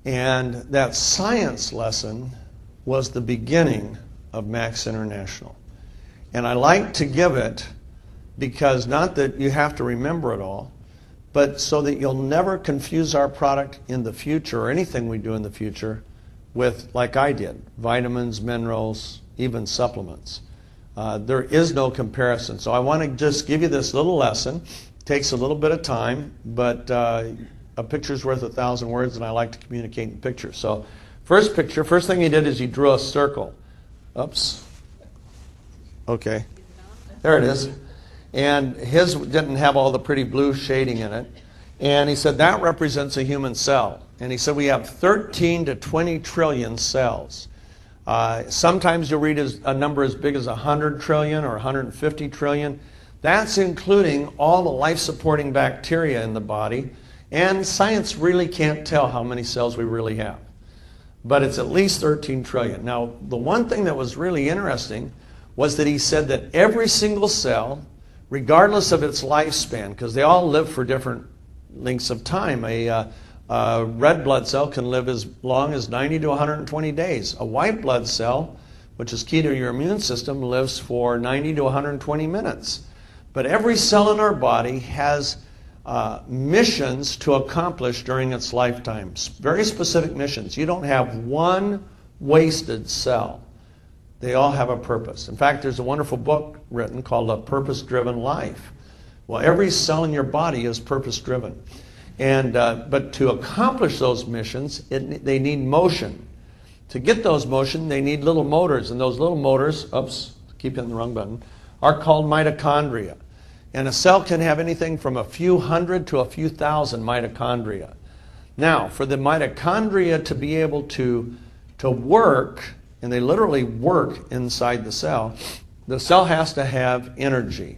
And that science lesson was the beginning of Max International. And I like to give it because not that you have to remember it all, but so that you'll never confuse our product in the future or anything we do in the future with, like I did, vitamins, minerals, even supplements. There is no comparison. So I want to just give you this little lesson. It takes a little bit of time, but a picture's worth 1,000 words, and I like to communicate in pictures. So first picture, first thing he did is he drew a circle. Oops. Okay. There it is. And his didn't have all the pretty blue shading in it. And he said that represents a human cell. And he said we have 13 to 20 trillion cells. Sometimes you'll read a number as big as 100 trillion or 150 trillion. That's including all the life-supporting bacteria in the body. And science really can't tell how many cells we really have. But it's at least 13 trillion. Now, the one thing that was really interesting was that he said that every single cell, regardless of its lifespan, because they all live for different lengths of time. A red blood cell can live as long as 90 to 120 days. A white blood cell, which is key to your immune system, lives for 90 to 120 minutes. But every cell in our body has missions to accomplish during its lifetime. Very specific missions. You don't have one wasted cell. They all have a purpose. In fact, there's a wonderful book written called A Purpose-Driven Life. Well, every cell in your body is purpose-driven. And but to accomplish those missions, they need motion. To get those motion, they need little motors. And those little motors, oops, keep hitting the wrong button, are called mitochondria. And a cell can have anything from a few hundred to a few thousand mitochondria. Now, for the mitochondria to be able to work, and they literally work inside the cell has to have energy.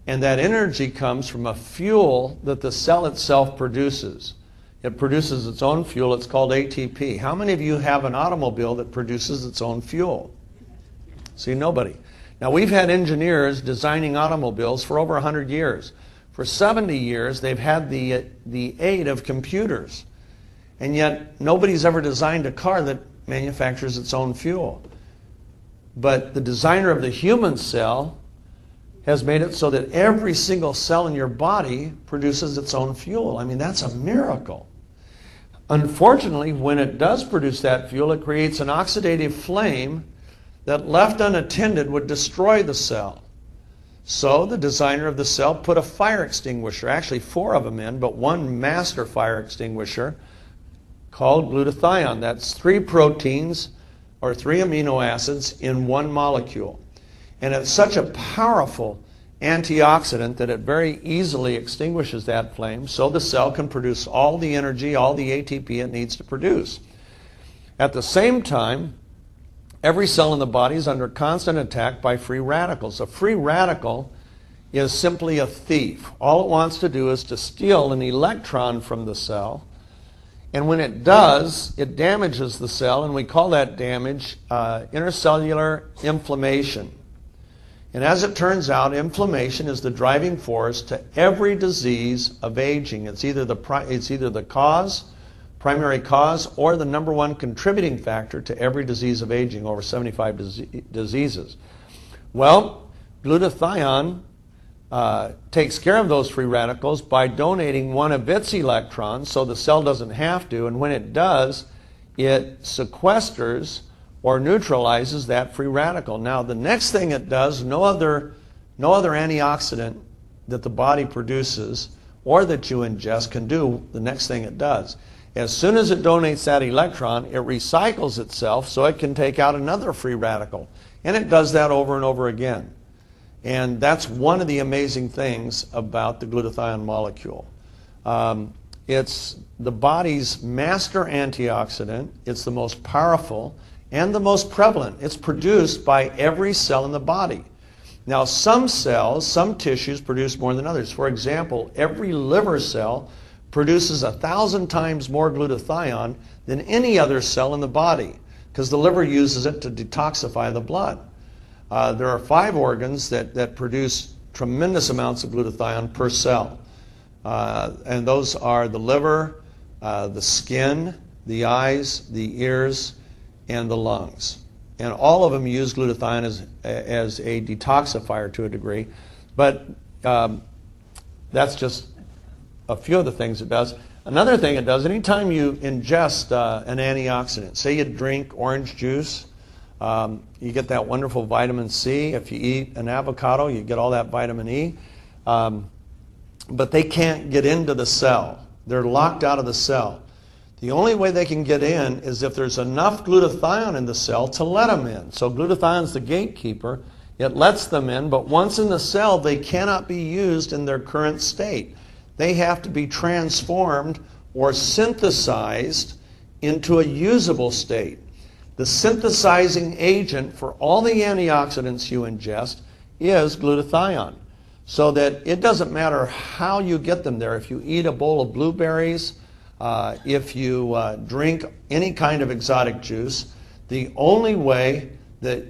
And that energy comes from a fuel that the cell itself produces. It produces its own fuel. It's called ATP. How many of you have an automobile that produces its own fuel? See, nobody. Now, we've had engineers designing automobiles for over 100 years. For 70 years, they've had the aid of computers. And yet, nobody's ever designed a car that manufactures its own fuel. But the designer of the human cell has made it so that every single cell in your body produces its own fuel. I mean, that's a miracle. Unfortunately, when it does produce that fuel, it creates an oxidative flame that, left unattended, would destroy the cell. So the designer of the cell put a fire extinguisher, actually 4 of them in, but one master fire extinguisher called glutathione. That's 3 proteins or 3 amino acids in one molecule. And it's such a powerful antioxidant that it very easily extinguishes that flame, so the cell can produce all the energy, all the ATP it needs to produce. At the same time, every cell in the body is under constant attack by free radicals. A free radical is simply a thief. All it wants to do is to steal an electron from the cell. And when it does, it damages the cell, and we call that damage intercellular inflammation. And as it turns out, inflammation is the driving force to every disease of aging. It's either the primary cause, or the #1 contributing factor to every disease of aging, over 75 diseases. Well, glutathione takes care of those free radicals by donating one of its electrons, so the cell doesn't have to, and when it does, it sequesters or neutralizes that free radical. Now, the next thing it does, no other antioxidant that the body produces or that you ingest can do the next thing it does. As soon as it donates that electron, it recycles itself so it can take out another free radical. And it does that over and over again. And that's one of the amazing things about the glutathione molecule. It's the body's master antioxidant. It's the most powerful and the most prevalent. It's produced by every cell in the body. Now, some cells, some tissues produce more than others. For example, every liver cell produces 1,000 times more glutathione than any other cell in the body, because the liver uses it to detoxify the blood. There are 5 organs that produce tremendous amounts of glutathione per cell. And those are the liver, the skin, the eyes, the ears, and the lungs. And all of them use glutathione as a detoxifier to a degree. But that's just a few of the things it does. Another thing it does, anytime you ingest an antioxidant, say you drink orange juice, you get that wonderful vitamin C. If you eat an avocado, you get all that vitamin E. But they can't get into the cell. They're locked out of the cell. The only way they can get in is if there's enough glutathione in the cell to let them in. So glutathione's the gatekeeper. It lets them in, but once in the cell, they cannot be used in their current state. They have to be transformed or synthesized into a usable state. The synthesizing agent for all the antioxidants you ingest is glutathione. So that it doesn't matter how you get them there. If you eat a bowl of blueberries, if you drink any kind of exotic juice, the only way that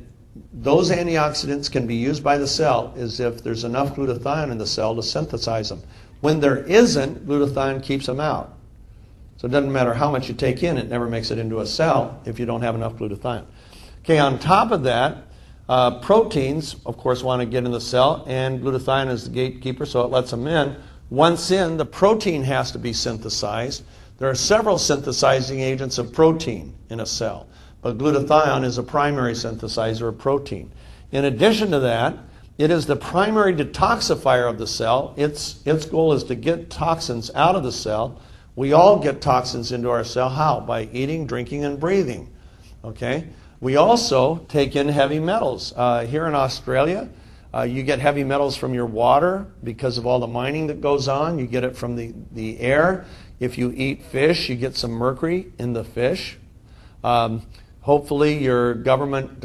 those antioxidants can be used by the cell is if there's enough glutathione in the cell to synthesize them. When there isn't, glutathione keeps them out. So it doesn't matter how much you take in, it never makes it into a cell if you don't have enough glutathione. Okay, on top of that, proteins, of course, want to get in the cell, and glutathione is the gatekeeper, so it lets them in. Once in, the protein has to be synthesized. There are several synthesizing agents of protein in a cell, but glutathione is a primary synthesizer of protein. In addition to that, it is the primary detoxifier of the cell. Its goal is to get toxins out of the cell. We all get toxins into our cell. How? By eating, drinking, and breathing. Okay? We also take in heavy metals. Here in Australia, you get heavy metals from your water because of all the mining that goes on. You get it from the air. If you eat fish, you get some mercury in the fish. Hopefully your government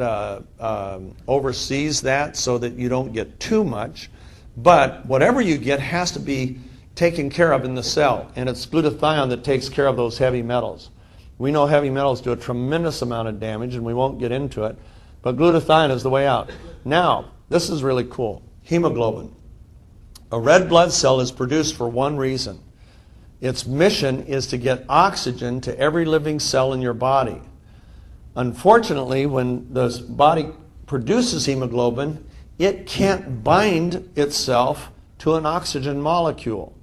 oversees that so that you don't get too much. But whatever you get has to be taken care of in the cell. And it's glutathione that takes care of those heavy metals. We know heavy metals do a tremendous amount of damage, and we won't get into it. But glutathione is the way out. Now, this is really cool. Hemoglobin. A red blood cell is produced for one reason. Its mission is to get oxygen to every living cell in your body. Unfortunately, when the body produces hemoglobin, it can't bind itself to an oxygen molecule.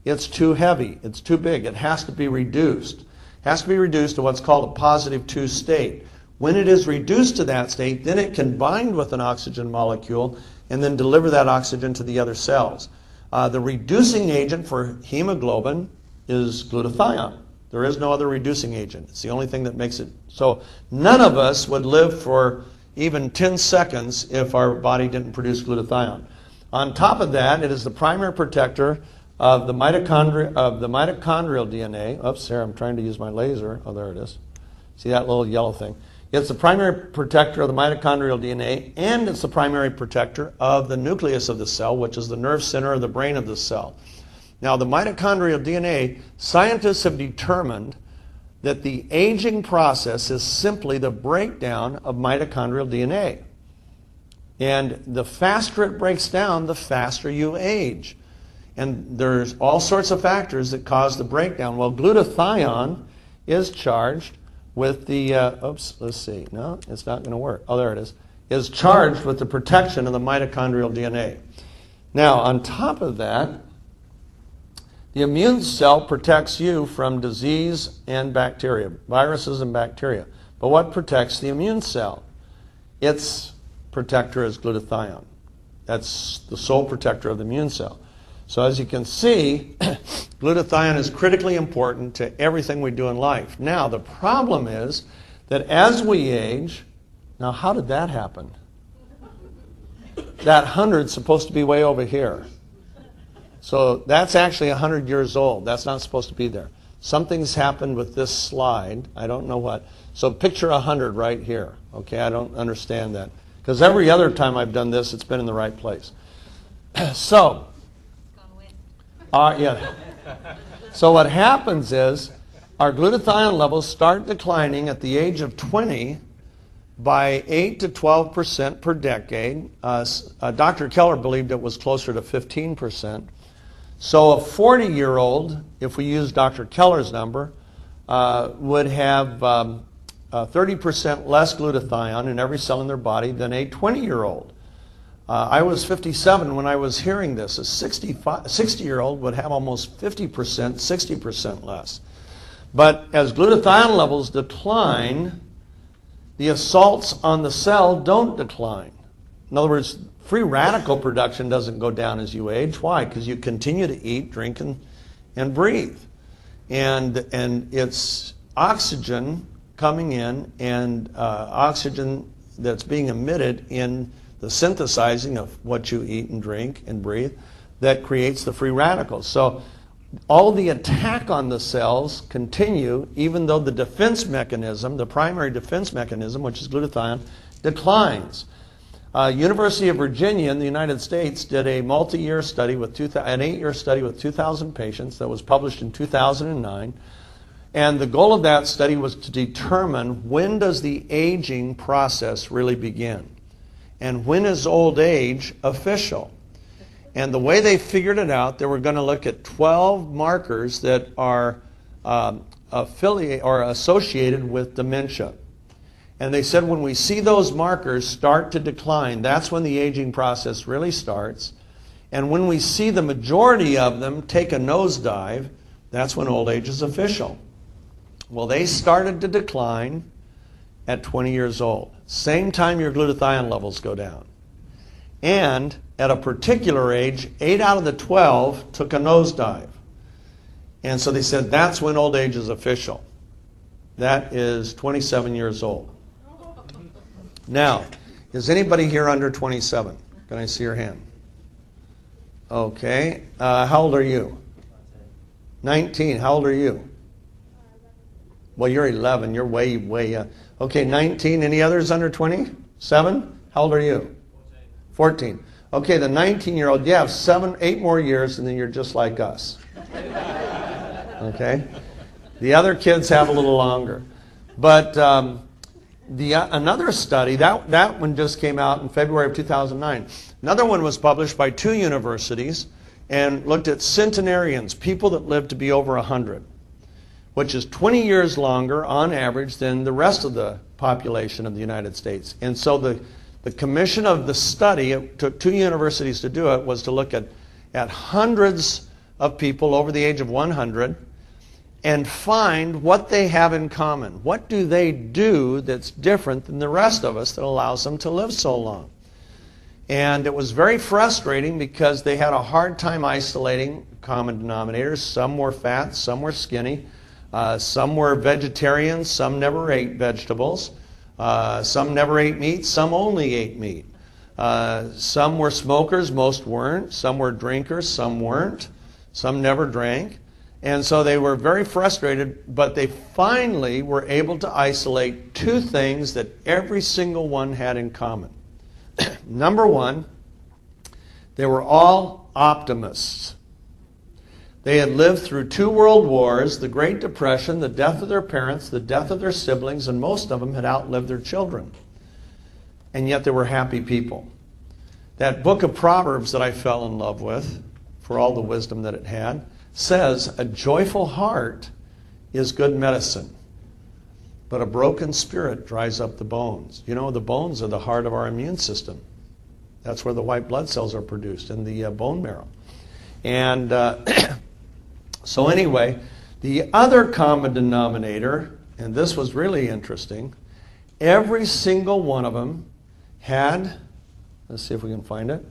It's too heavy. It's too big. It has to be reduced. It has to be reduced to what's called a positive 2 state. When it is reduced to that state, then it can bind with an oxygen molecule and then deliver that oxygen to the other cells. The reducing agent for hemoglobin is glutathione. There is no other reducing agent. It's the only thing that makes it. So none of us would live for even 10 seconds if our body didn't produce glutathione. On top of that, it is the primary protector of the mitochondrial DNA. Oops, there, I'm trying to use my laser. Oh, there it is. See that little yellow thing? It's the primary protector of the mitochondrial DNA, and it's the primary protector of the nucleus of the cell, which is the nerve center of the brain of the cell. Now, the mitochondrial DNA, scientists have determined that the aging process is simply the breakdown of mitochondrial DNA. And the faster it breaks down, the faster you age. And there's all sorts of factors that cause the breakdown. Well, glutathione is charged with the, let's see. No, it's not going to work. Oh, there it is. Is charged with the protection of the mitochondrial DNA. Now, on top of that, the immune cell protects you from disease and bacteria, viruses and bacteria. But what protects the immune cell? Its protector is glutathione. That's the sole protector of the immune cell. So as you can see, glutathione is critically important to everything we do in life. Now, the problem is that as we age, now how did that happen? That 100's supposed to be way over here. So that's actually 100 years old. That's not supposed to be there. Something's happened with this slide. I don't know what. So picture 100 right here. Okay, I don't understand that. Because every other time I've done this, it's been in the right place. So, yeah. So what happens is our glutathione levels start declining at the age of 20 by 8 to 12% per decade. Dr. Keller believed it was closer to 15%. So a 40-year-old, if we use Dr. Keller's number, would have 30% less glutathione in every cell in their body than a 20-year-old. I was 57 when I was hearing this. A 60-year-old would have almost 50%, 60% less. But as glutathione levels decline, the assaults on the cell don't decline. In other words, free radical production doesn't go down as you age. Why? Because you continue to eat, drink, and breathe. And it's oxygen coming in and oxygen that's being emitted in the synthesizing of what you eat and drink and breathe that creates the free radicals. So all the attack on the cells continue even though the defense mechanism, the primary defense mechanism, which is glutathione, declines. University of Virginia in the United States did a multi-year study with an 8-year study with 2,000 patients that was published in 2009. And the goal of that study was to determine when does the aging process really begin and when is old age official. And the way they figured it out, they were going to look at 12 markers that are affiliated or associated with dementia. And they said when we see those markers start to decline, that's when the aging process really starts. And when we see the majority of them take a nosedive, that's when old age is official. Well, they started to decline at 20 years old. Same time your glutathione levels go down. And at a particular age, 8 out of the 12 took a nosedive. And so they said that's when old age is official. That is 27 years old. Now, is anybody here under 27? Can I see your hand? Okay. How old are you? 19. How old are you? Well, you're 11. You're way. Okay, 19. Any others under 27? How old are you? 14. Okay, the 19-year-old, you have 8 more years, and then you're just like us. Okay? The other kids have a little longer. But another study, that one just came out in February of 2009. Another one was published by 2 universities and looked at centenarians, people that lived to be over 100, which is 20 years longer on average than the rest of the population of the United States. And so the commission of the study, it took 2 universities to do it, was to look at hundreds of people over the age of 100 and find what they have in common. What do they do that's different than the rest of us that allows them to live so long? And it was very frustrating because they had a hard time isolating common denominators. Some were fat, some were skinny, some were vegetarians, some never ate vegetables, some never ate meat, some only ate meat. Some were smokers, most weren't. Some were drinkers, some weren't. Some never drank. And so they were very frustrated, but they finally were able to isolate 2 things that every single one had in common. Number 1, they were all optimists. They had lived through 2 world wars, the Great Depression, the death of their parents, the death of their siblings, and most of them had outlived their children. And yet they were happy people. That book of Proverbs that I fell in love with, for all the wisdom that it had, says a joyful heart is good medicine, but a broken spirit dries up the bones. You know, the bones are the heart of our immune system. That's where the white blood cells are produced, in the bone marrow. And so anyway, the other common denominator, and this was really interesting, every single one of them had, let's see if we can find it,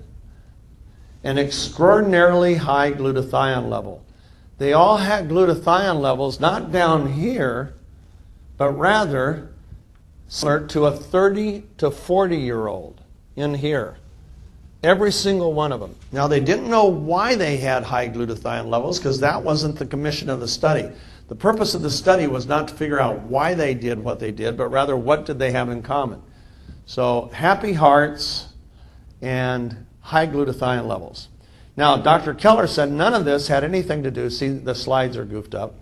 an extraordinarily high glutathione level. They all had glutathione levels not down here, but rather similar to a 30 to 40-year-old in here. Every single one of them. Now, they didn't know why they had high glutathione levels because that wasn't the commission of the study. The purpose of the study was not to figure out why they did what they did, but rather what did they have in common. So, happy hearts and high glutathione levels. Now, Dr. Keller said none of this had anything to do, see the slides are goofed up,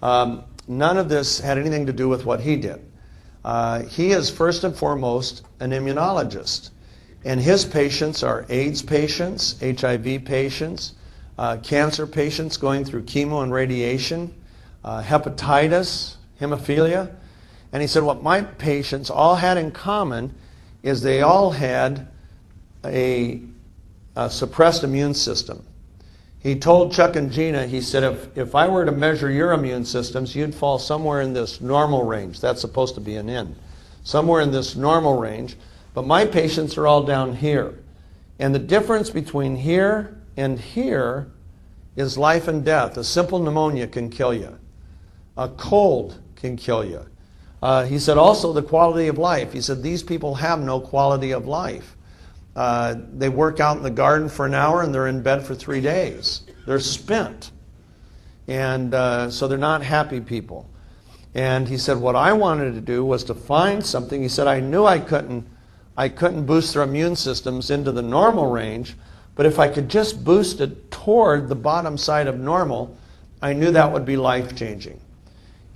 none of this had anything to do with what he did. He is first and foremost an immunologist, and his patients are AIDS patients, HIV patients, cancer patients going through chemo and radiation, hepatitis, hemophilia. And he said what my patients all had in common is they all had a suppressed immune system. He told Chuck and Gina, he said, if I were to measure your immune systems, you'd fall somewhere in this normal range. That's supposed to be an N. Somewhere in this normal range. But my patients are all down here. And the difference between here and here is life and death. A simple pneumonia can kill you. A cold can kill you. He said also the quality of life. He said these people have no quality of life. They work out in the garden for an hour and they're in bed for 3 days. They're spent. And so they're not happy people. And he said what I wanted to do was to find something. He said I knew I couldn't boost their immune systems into the normal range, but if I could just boost it toward the bottom side of normal, I knew that would be life-changing.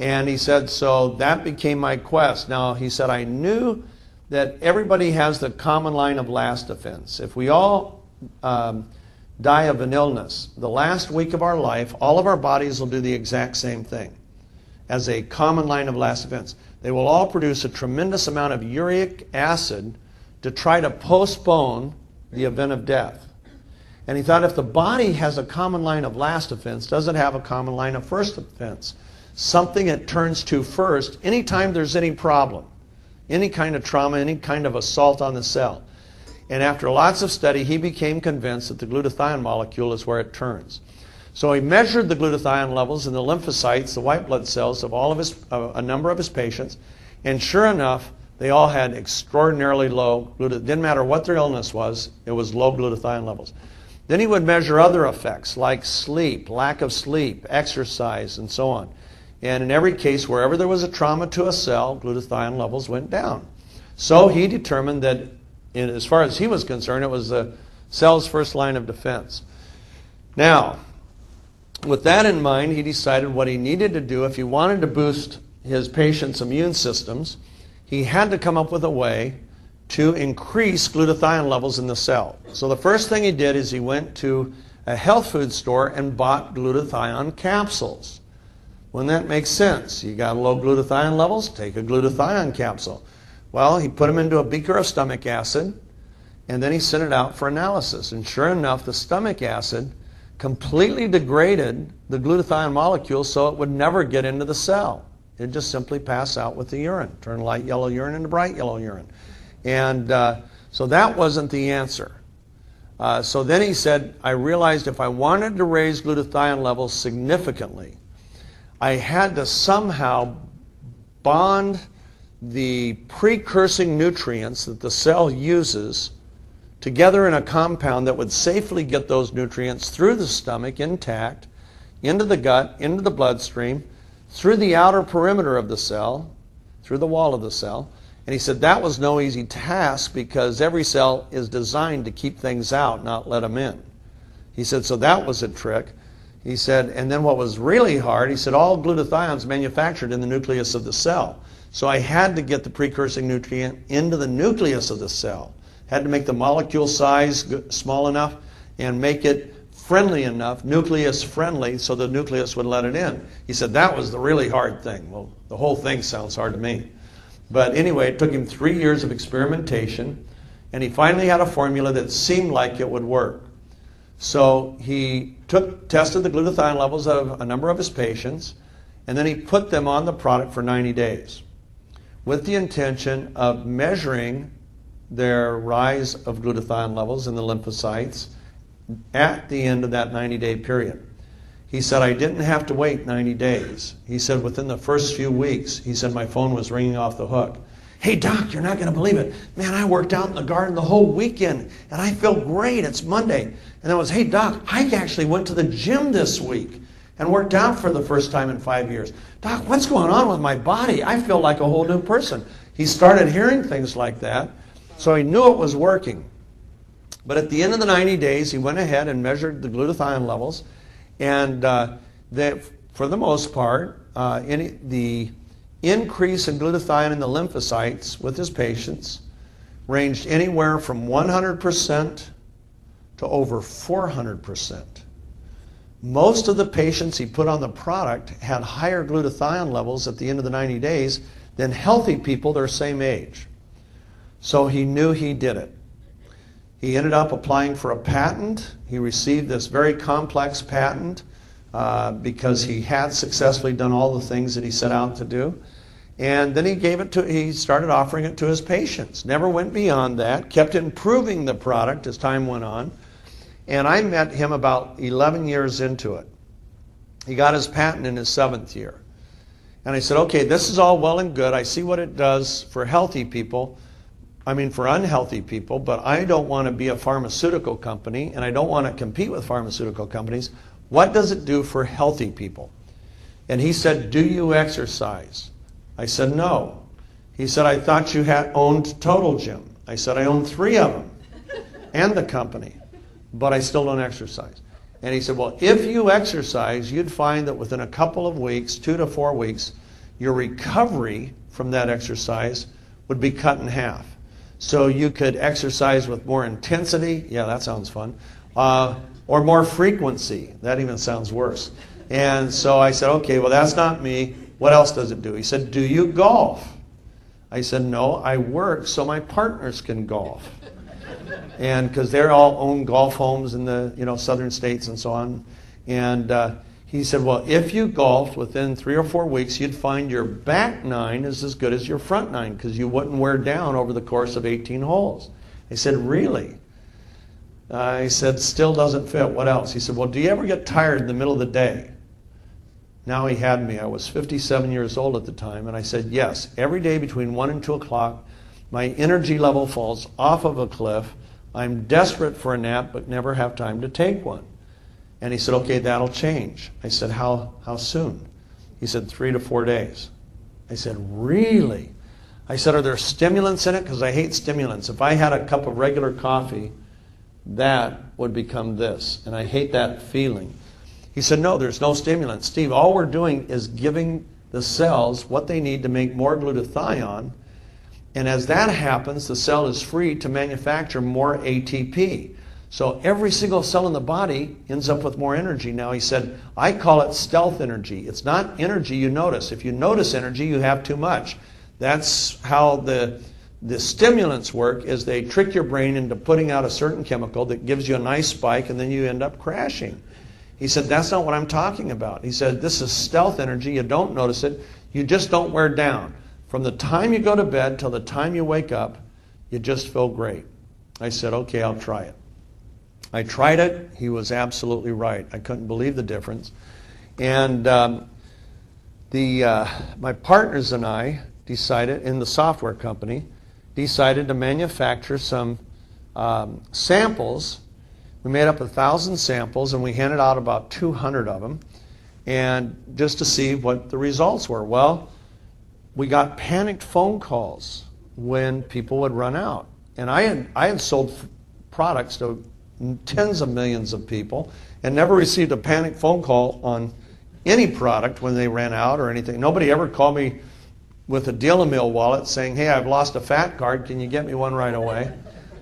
And he said, so that became my quest. Now, he said, I knew that everybody has the common line of last defense. If we all die of an illness, the last week of our life, all of our bodies will do the exact same thing as a common line of last defense. They will all produce a tremendous amount of uric acid to try to postpone the event of death. And he thought if the body has a common line of last defense, does it have a common line of first defense? Something it turns to first anytime there's any problem, any kind of trauma, any kind of assault on the cell. And after lots of study, he became convinced that the glutathione molecule is where it turns. So he measured the glutathione levels in the lymphocytes, the white blood cells of all of a number of his patients, and sure enough, they all had extraordinarily low glutathione. Didn't matter what their illness was, it was low glutathione levels. Then he would measure other effects like sleep, lack of sleep, exercise, and so on. And in every case, wherever there was a trauma to a cell, glutathione levels went down. So he determined that, as far as he was concerned, it was the cell's first line of defense. Now, with that in mind, he decided what he needed to do if he wanted to boost his patients' immune systems, he had to come up with a way to increase glutathione levels in the cell. So the first thing he did is he went to a health food store and bought glutathione capsules. Wouldn't that make sense? You got low glutathione levels, take a glutathione capsule. Well, he put them into a beaker of stomach acid, and then he sent it out for analysis. And sure enough, the stomach acid completely degraded the glutathione molecule so it would never get into the cell. It'd just simply pass out with the urine, turn light yellow urine into bright yellow urine. And so that wasn't the answer. So then he said, I realized if I wanted to raise glutathione levels significantly, I had to somehow bond the precursing nutrients that the cell uses together in a compound that would safely get those nutrients through the stomach intact, into the gut, into the bloodstream, through the outer perimeter of the cell, through the wall of the cell. And he said that was no easy task because every cell is designed to keep things out, not let them in. He said, so that was a trick. He said, and then what was really hard, he said, all glutathione's manufactured in the nucleus of the cell. So I had to get the precursing nutrient into the nucleus of the cell. Had to make the molecule size small enough and make it friendly enough, nucleus friendly, so the nucleus would let it in. He said that was the really hard thing. Well, the whole thing sounds hard to me. But anyway, it took him 3 years of experimentation, and he finally had a formula that seemed like it would work. So he tested the glutathione levels of a number of his patients, and then he put them on the product for 90 days with the intention of measuring their rise of glutathione levels in the lymphocytes at the end of that 90-day period. He said, I didn't have to wait 90 days. He said, within the first few weeks, he said, my phone was ringing off the hook. Hey, doc, you're not going to believe it. Man, I worked out in the garden the whole weekend, and I feel great. It's Monday. And it was, hey, doc, I actually went to the gym this week and worked out for the first time in 5 years. Doc, what's going on with my body? I feel like a whole new person. He started hearing things like that, so he knew it was working. But at the end of the 90 days, he went ahead and measured the glutathione levels, and for the most part, the increase in glutathione in the lymphocytes with his patients ranged anywhere from 100% to over 400%. most of the patients he put on the product had higher glutathione levels at the end of the 90 days than healthy people their same age. So he knew he did it. He ended up applying for a patent. He received this very complex patent because he had successfully done all the things that he set out to do. And then he started offering it to his patients. Never went beyond that, kept improving the product as time went on. And I met him about 11 years into it. He got his patent in his 7th year. And I said, okay, this is all well and good. I see what it does for healthy people. For unhealthy people, but I don't want to be a pharmaceutical company, and I don't want to compete with pharmaceutical companies. What does it do for healthy people? And he said, do you exercise? I said, no. He said, I thought you had owned Total Gym. I said, I own 3 of them and the company, but I still don't exercise. And he said, well, if you exercise, you'd find that within a couple of weeks, 2 to 4 weeks, your recovery from that exercise would be cut in half. So you could exercise with more intensity. Yeah, that sounds fun. Or more frequency. That even sounds worse. And so I said, okay, well, that's not me. What else does it do? He said, do you golf? I said, no, I work so my partners can golf. And because they all own golf homes in the southern states and so on. And he said, well, if you golfed within 3 or 4 weeks, you'd find your back 9 is as good as your front 9 because you wouldn't wear down over the course of 18 holes. I said, really? I said, still doesn't fit. What else? He said, well, do you ever get tired in the middle of the day? Now he had me. I was 57 years old at the time. And I said, yes. Every day between 1 and 2 o'clock, my energy level falls off of a cliff. I'm desperate for a nap, but never have time to take one. And he said, okay, that'll change. I said, how soon? He said, 3 to 4 days. I said, really? I said, are there stimulants in it? Because I hate stimulants. If I had a cup of regular coffee, that would become this. And I hate that feeling. He said, no, there's no stimulants. Steve, all we're doing is giving the cells what they need to make more glutathione. And as that happens, the cell is free to manufacture more ATP. So every single cell in the body ends up with more energy. Now he said, I call it stealth energy. It's not energy you notice. If you notice energy, you have too much. That's how the stimulants work, is they trick your brain into putting out a certain chemical that gives you a nice spike and then you end up crashing. He said, that's not what I'm talking about. He said, this is stealth energy. You don't notice it. You just don't wear down. From the time you go to bed till the time you wake up, you just feel great. I said, okay, I'll try it. I tried it. He was absolutely right. I couldn't believe the difference. And my partners and I decided, in the software company, decided to manufacture some samples. We made up 1,000 samples, and we handed out about 200 of them, and just to see what the results were. Well, we got panicked phone calls when people would run out. And I had sold products to tens of millions of people and never received a panic phone call on any product when they ran out or anything. Nobody ever called me with a Deal-A-Meal wallet saying, hey, I've lost a fat card, can you get me one right away?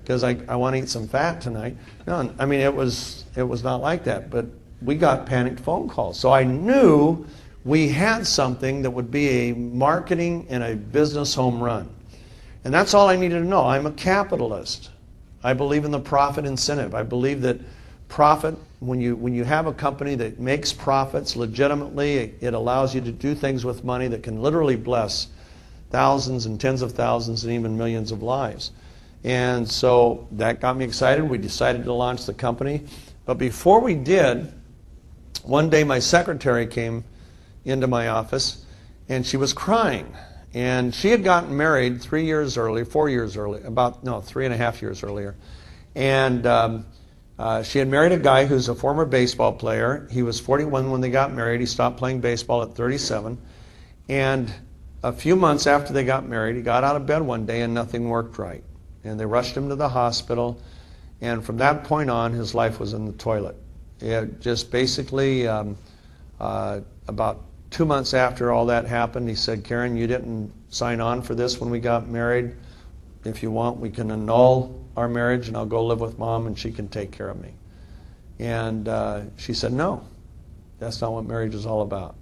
Because I want to eat some fat tonight. No, I mean, it was not like that, but we got panicked phone calls. So I knew we had something that would be a marketing and a business home run. And that's all I needed to know. I'm a capitalist. I believe in the profit incentive. I believe that profit, when you have a company that makes profits legitimately, it allows you to do things with money that can literally bless thousands and tens of thousands and even millions of lives. And so that got me excited. We decided to launch the company. But before we did, one day my secretary came into my office and she was crying. And she had gotten married 3 years early, 4 years early, 3.5 years earlier. And she had married a guy who's a former baseball player. He was 41 when they got married. He stopped playing baseball at 37. And a few months after they got married, he got out of bed one day and nothing worked right. And they rushed him to the hospital. And from that point on, his life was in the toilet. It just basically, about 2 months after all that happened, he said, Karen, you didn't sign on for this when we got married. If you want, we can annul our marriage and I'll go live with Mom and she can take care of me. And she said, no. That's not what marriage is all about.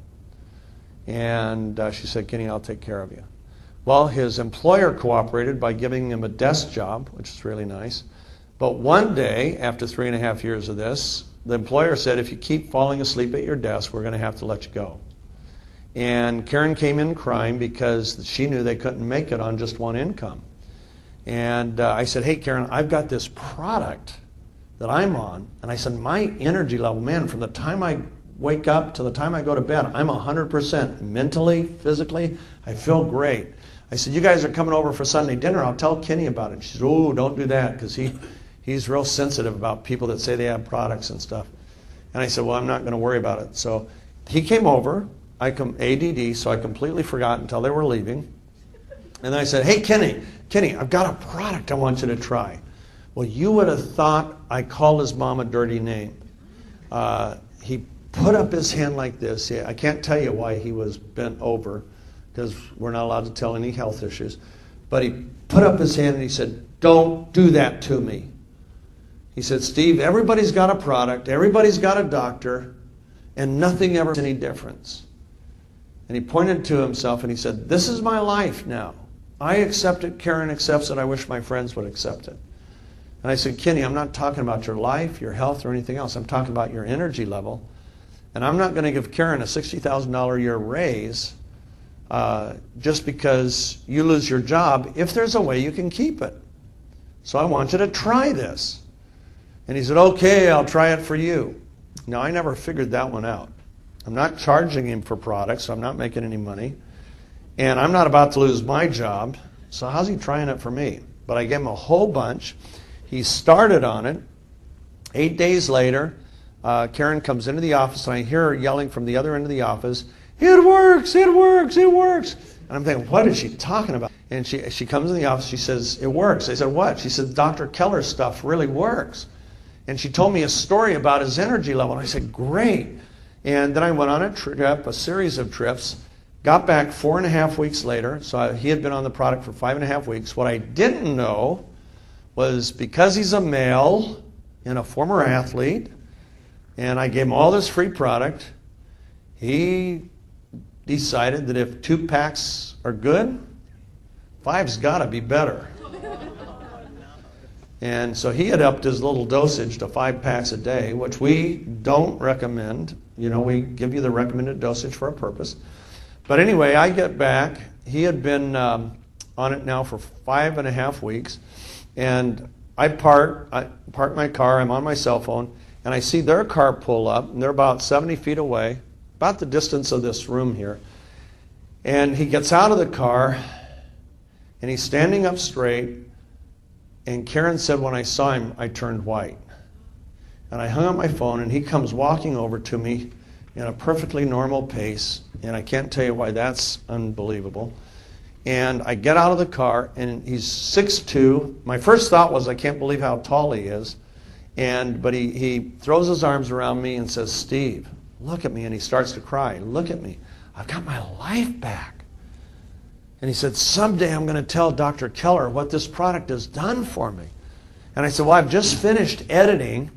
And she said, Kenny, I'll take care of you. Well, his employer cooperated by giving him a desk job, which is really nice. But one day, after 3.5 years of this, the employer said, if you keep falling asleep at your desk, we're going to have to let you go. And Karen came in crying because she knew they couldn't make it on just one income. And I said, hey, Karen, I've got this product that I'm on. And I said, my energy level, man, from the time I wake up to the time I go to bed, I'm 100% mentally, physically. I feel great. I said, you guys are coming over for Sunday dinner. I'll tell Kenny about it. She said, oh, don't do that, because he's real sensitive about people that say they have products and stuff. And I said, well, I'm not going to worry about it. So he came over. ADD, so I completely forgot until they were leaving. And then I said, hey, Kenny, I've got a product I want you to try. Well, you would have thought I called his mom a dirty name. He put up his hand like this. I can't tell you why he was bent over, because we're not allowed to tell any health issues. But he put up his hand and he said, don't do that to me. He said, Steve, everybody's got a product, everybody's got a doctor, and nothing ever makes any difference. And he pointed to himself and he said, this is my life now. I accept it, Karen accepts it, I wish my friends would accept it. And I said, Kenny, I'm not talking about your life, your health, or anything else. I'm talking about your energy level. And I'm not going to give Karen a $60,000 a year raise just because you lose your job if there's a way you can keep it. So I want you to try this. And he said, okay, I'll try it for you. Now, I never figured that one out. I'm not charging him for products, so I'm not making any money. And I'm not about to lose my job, so how's he trying it for me? But I gave him a whole bunch. He started on it. 8 days later, Karen comes into the office, and I hear her yelling from the other end of the office, it works, it works, it works. And I'm thinking, what is she talking about? And she comes in the office, she says, it works. I said, what? She said, Dr. Keller's stuff really works. And she told me a story about his energy level. And I said, great. And then I went on a trip, a series of trips, got back 4.5 weeks later. So he had been on the product for 5.5 weeks. What I didn't know was because he's a male and a former athlete, and I gave him all this free product, he decided that if 2 packs are good, 5's got to be better. And so he had upped his little dosage to 5 packs a day, which we don't recommend. You know, we give you the recommended dosage for a purpose. But anyway, I get back. He had been on it now for 5.5 weeks. And I park my car. I'm on my cell phone. And I see their car pull up. And they're about 70 feet away, about the distance of this room here. And he gets out of the car. And he's standing up straight. And Karen said when I saw him, I turned white. And I hung up my phone, and he comes walking over to me in a perfectly normal pace, and I can't tell you why that's unbelievable. And I get out of the car, and he's 6'2". My first thought was, I can't believe how tall he is. But he throws his arms around me and says, Steve, look at me. And he starts to cry. Look at me. I've got my life back. And he said, someday I'm going to tell Dr. Keller what this product has done for me. And I said, well, I've just finished editing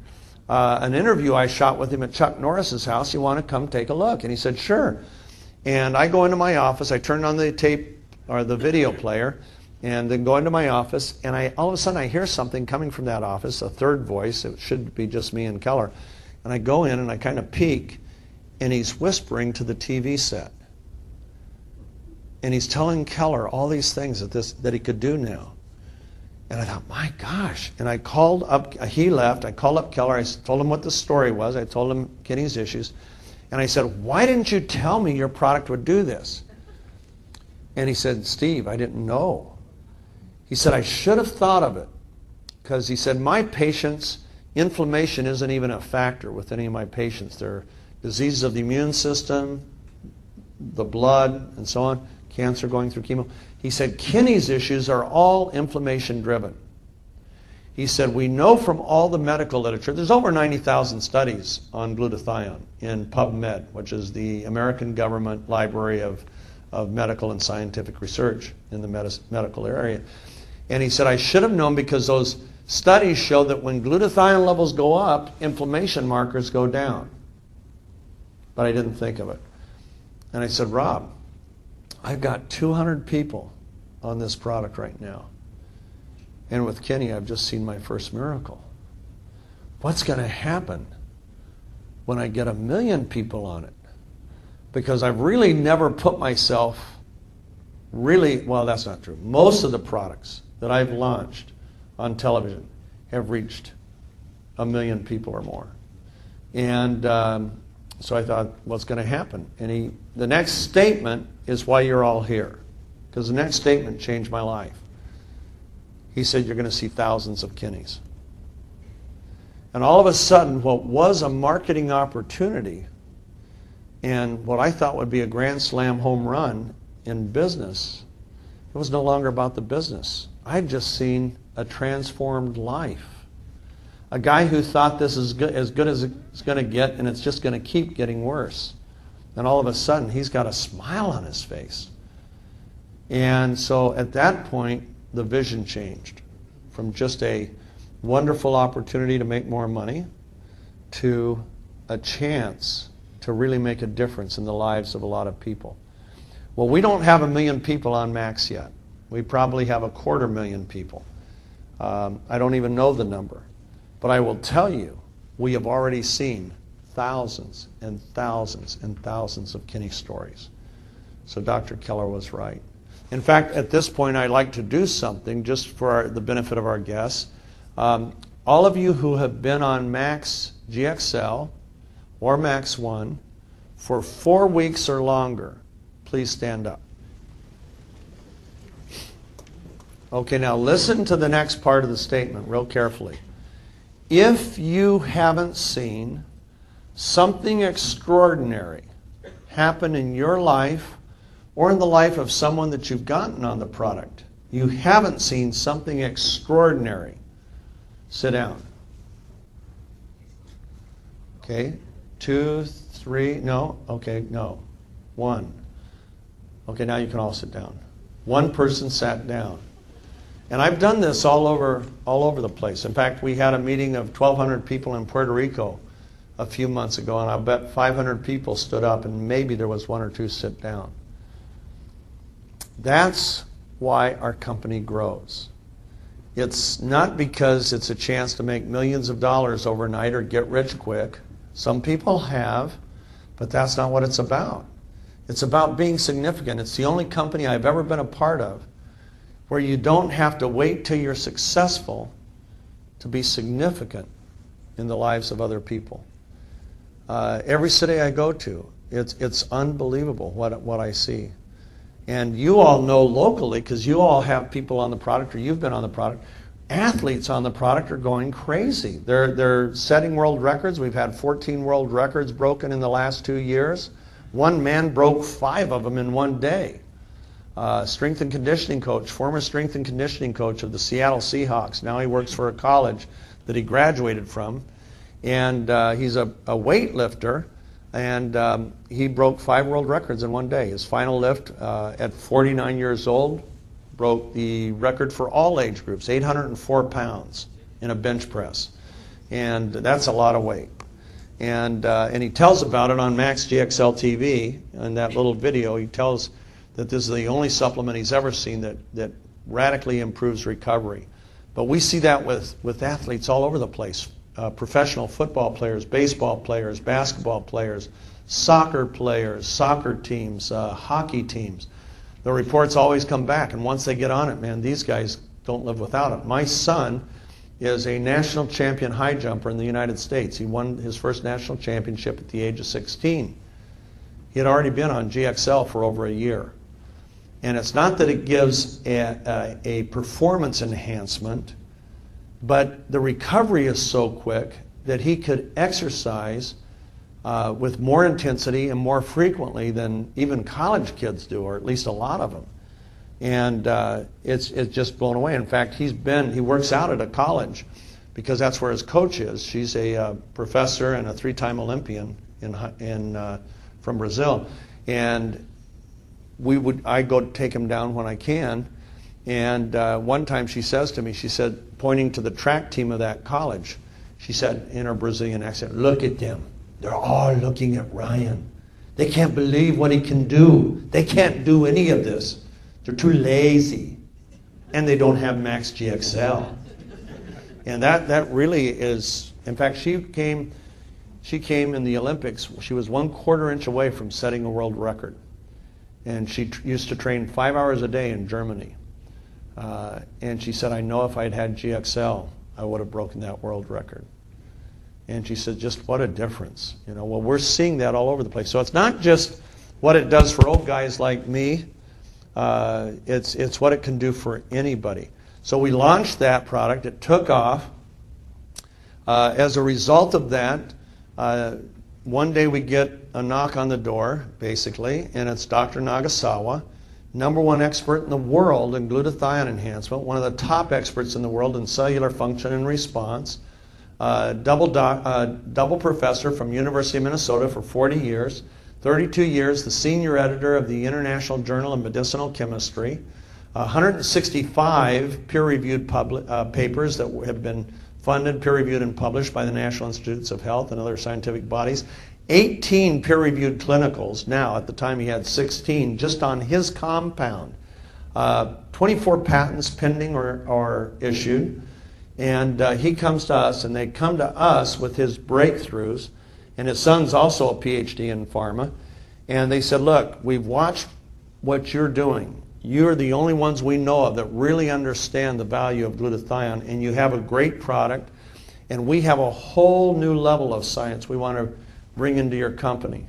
an interview I shot with him at Chuck Norris's house. You want to come take a look? And he said, sure. And I go into my office. I turn on the tape or the video player and then go into my office. And all of a sudden I hear something coming from that office, a third voice. It should be just me and Keller. And I go in and I kind of peek, and he's whispering to the TV set. And he's telling Keller all these things that he could do now. And I thought, my gosh. And I called up, he left, I called up Keller, I told him what the story was, I told him Kenny's issues. And I said, why didn't you tell me your product would do this? And he said, Steve, I didn't know. He said, I should have thought of it. Because he said, my patients, inflammation isn't even a factor with any of my patients. They're diseases of the immune system, the blood, and so on. Cancer, going through chemo. He said Kenny's issues are all inflammation driven. He said we know from all the medical literature, there's over 90,000 studies on glutathione in PubMed, which is the American government library of medical and scientific research in the medical area. And he said I should have known because those studies show that when glutathione levels go up, inflammation markers go down. but I didn't think of it. And I said, Rob, I've got 200 people on this product right now. And with Kenny, I've just seen my first miracle. What's going to happen when I get 1 million people on it? Because I've really never put myself well, that's not true. Most of the products that I've launched on television have reached 1 million people or more. And so I thought, what's going to happen? And the next statement is why you're all here. Because the next statement changed my life. He said, you're going to see thousands of Kennys. And all of a sudden, what was a marketing opportunity and what I thought would be a grand slam home run in business, it was no longer about the business. I'd just seen a transformed life. A guy who thought this is good as it's going to get, and it's just going to keep getting worse. And all of a sudden, he's got a smile on his face. And so at that point, the vision changed from just a wonderful opportunity to make more money to a chance to really make a difference in the lives of a lot of people. Well, we don't have 1 million people on Max yet. We probably have 250,000 people. I don't even know the number. But I will tell you, we have already seen thousands and thousands and thousands of Kenny stories. So Dr. Keller was right. In fact, at this point, I'd like to do something just for the benefit of our guests. All of you who have been on MaxGXL or MaxOne for 4 weeks or longer, please stand up. Okay, now listen to the next part of the statement real carefully. If you haven't seen something extraordinary happen in your life or in the life of someone that you've gotten on the product, you haven't seen something extraordinary, sit down. Okay, 2, 3, no, okay, no, 1. Okay, now you can all sit down. 1 person sat down. And I've done this all over the place. In fact, we had a meeting of 1,200 people in Puerto Rico a few months ago, and I bet 500 people stood up, and maybe there was 1 or 2 sit down. That's why our company grows. It's not because it's a chance to make millions of dollars overnight or get rich quick. Some people have, but that's not what it's about. It's about being significant. It's the only company I've ever been a part of where you don't have to wait till you're successful to be significant in the lives of other people. Every city I go to, it's unbelievable what I see. And you all know locally, because you all have people on the product, or you've been on the product, athletes on the product are going crazy. They're setting world records. We've had 14 world records broken in the last 2 years. One man broke 5 of them in one day. Strength and conditioning coach, former strength and conditioning coach of the Seattle Seahawks. Now he works for a college that he graduated from. And he's a weightlifter, and he broke 5 world records in one day. His final lift at 49 years old broke the record for all age groups, 804 pounds in a bench press. And that's a lot of weight. And he tells about it on MaxGXL TV. In that little video, he tells that this is the only supplement he's ever seen that radically improves recovery. But we see that with athletes all over the place. Professional football players, baseball players, basketball players, soccer players, soccer teams, hockey teams. The reports always come back, and once they get on it, man, these guys don't live without it. My son is a national champion high jumper in the United States. He won his first national championship at the age of 16. He had already been on GXL for over a year. And it's not that it gives a performance enhancement, but the recovery is so quick that he could exercise with more intensity and more frequently than even college kids do, or at least a lot of them. And it's just blown away. In fact, he works out at a college because that's where his coach is. She's a professor and a 3-time Olympian from Brazil. And I go take him down when I can. And one time she says to me, she said, pointing to the track team of that college, she said in her Brazilian accent, "Look at them. They're all looking at Ryan. They can't believe what he can do. They can't do any of this. They're too lazy. And they don't have MaxGXL. And that really is, in fact, she came in the Olympics. She was 1/4 inch away from setting a world record. And she used to train 5 hours a day in Germany. And she said, I know if I'd had GXL, I would have broken that world record. And she said, just what a difference. You know, well, we're seeing that all over the place. So it's not just what it does for old guys like me. It's what it can do for anybody. So we launched that product. It took off. As a result of that, one day we get a knock on the door, basically, and it's Dr. Nagasawa, #1 expert in the world in glutathione enhancement, one of the top experts in the world in cellular function and response, double professor from University of Minnesota for 40 years, 32 years the senior editor of the International Journal of Medicinal Chemistry, 165 peer-reviewed papers that have been funded, peer-reviewed, and published by the National Institutes of Health and other scientific bodies. 18 peer-reviewed clinicals. Now, at the time he had 16 just on his compound. 24 patents pending or issued. And he comes to us, and they come to us with his breakthroughs. And his son's also a PhD in pharma. And they said, look, we've watched what you're doing. You're the only ones we know of that really understand the value of glutathione, and you have a great product, and we have a whole new level of science we want to bring into your company.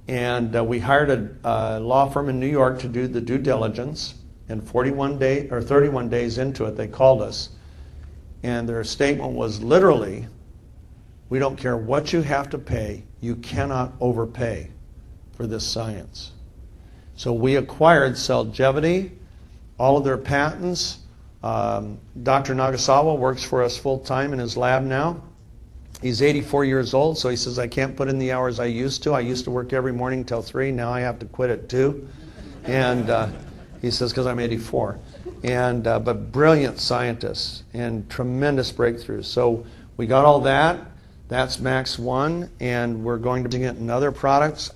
And we hired a law firm in New York to do the due diligence, and 31 days into it, they called us, and their statement was literally, we don't care what you have to pay, you cannot overpay for this science. So we acquired Celgevity, all of their patents. Dr. Nagasawa works for us full-time in his lab now. He's 84 years old, so he says, I can't put in the hours I used to. I used to work every morning till 3. Now I have to quit at 2. And he says, because I'm 84. And, but brilliant scientists and tremendous breakthroughs. So we got all that. That's MaxOne, and we're going to bring it in other products.